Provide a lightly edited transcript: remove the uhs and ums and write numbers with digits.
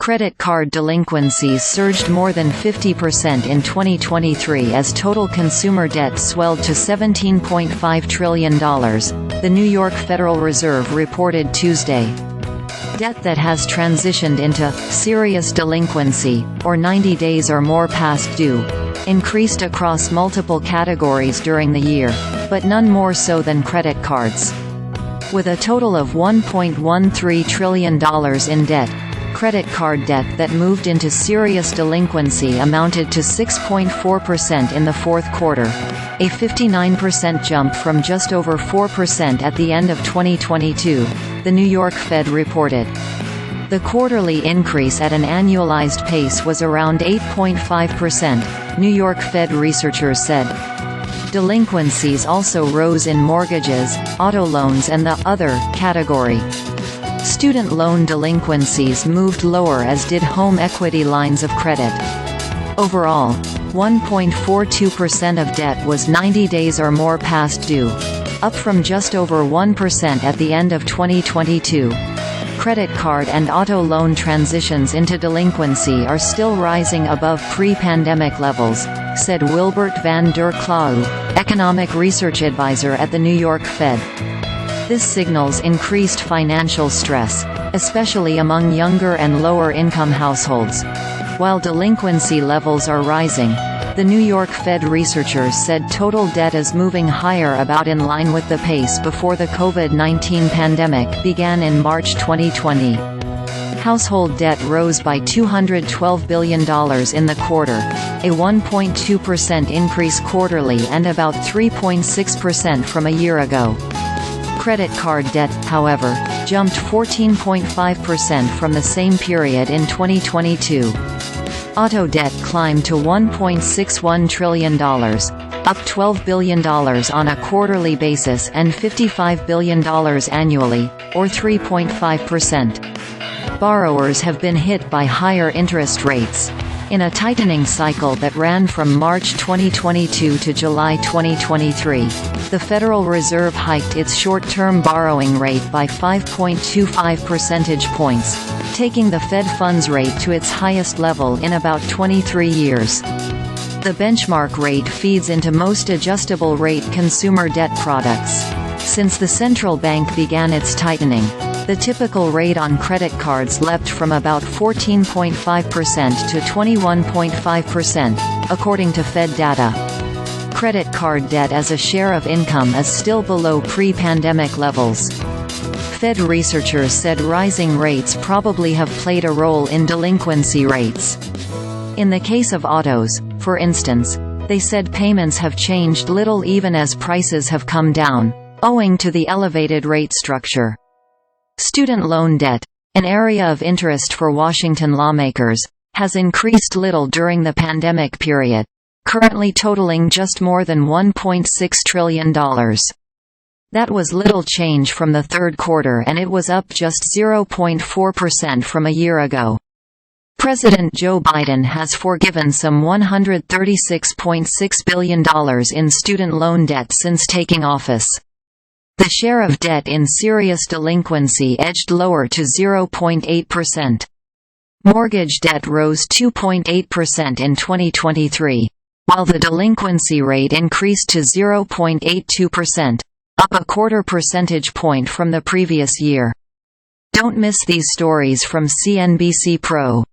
Credit card delinquencies surged more than 50% in 2023 as total consumer debt swelled to $17.5 trillion, the New York Federal Reserve reported Tuesday. Debt that has transitioned into serious delinquency, or 90 days or more past due, increased across multiple categories during the year, but none more so than credit cards. With a total of $1.13 trillion in debt, credit card debt that moved into serious delinquency amounted to 6.4% in the fourth quarter, a 59% jump from just over 4% at the end of 2022, the New York Fed reported. The quarterly increase at an annualized pace was around 8.5%, New York Fed researchers said. Delinquencies also rose in mortgages, auto loans and the other category. Student loan delinquencies moved lower, as did home equity lines of credit. Overall, 1.42% of debt was 90 days or more past due, up from just over 1% at the end of 2022. Credit card and auto loan transitions into delinquency are still rising above pre-pandemic levels, said Wilbert van der Klaauw, economic research advisor at the New York Fed. This signals increased financial stress, especially among younger and lower-income households. While delinquency levels are rising, the New York Fed researchers said total debt is moving higher, about in line with the pace before the COVID-19 pandemic began in March 2020. Household debt rose by $212 billion in the quarter, a 1.2% increase quarterly and about 3.6% from a year ago. Credit card debt, however, jumped 14.5% from the same period in 2022. Auto debt climbed to $1.61 trillion, up $12 billion on a quarterly basis and $55 billion annually, or 3.5%. Borrowers have been hit by higher interest rates. In a tightening cycle that ran from March 2022 to July 2023, the Federal Reserve hiked its short-term borrowing rate by 5.25 percentage points, taking the Fed funds rate to its highest level in about 23 years. The benchmark rate feeds into most adjustable rate consumer debt products. Since the central bank began its tightening, the typical rate on credit cards leapt from about 14.5% to 21.5%, according to Fed data. Credit card debt as a share of income is still below pre-pandemic levels. Fed researchers said rising rates probably have played a role in delinquency rates. In the case of autos, for instance, they said payments have changed little even as prices have come down, owing to the elevated rate structure. Student loan debt, an area of interest for Washington lawmakers, has increased little during the pandemic period, currently totaling just more than $1.6 trillion. That was little change from the third quarter, and it was up just 0.4% from a year ago. President Joe Biden has forgiven some $136.6 billion in student loan debt since taking office. The share of debt in serious delinquency edged lower to 0.8%. Mortgage debt rose 2.8% in 2023, while the delinquency rate increased to 0.82%, up a quarter percentage point from the previous year. Don't miss these stories from CNBC PRO.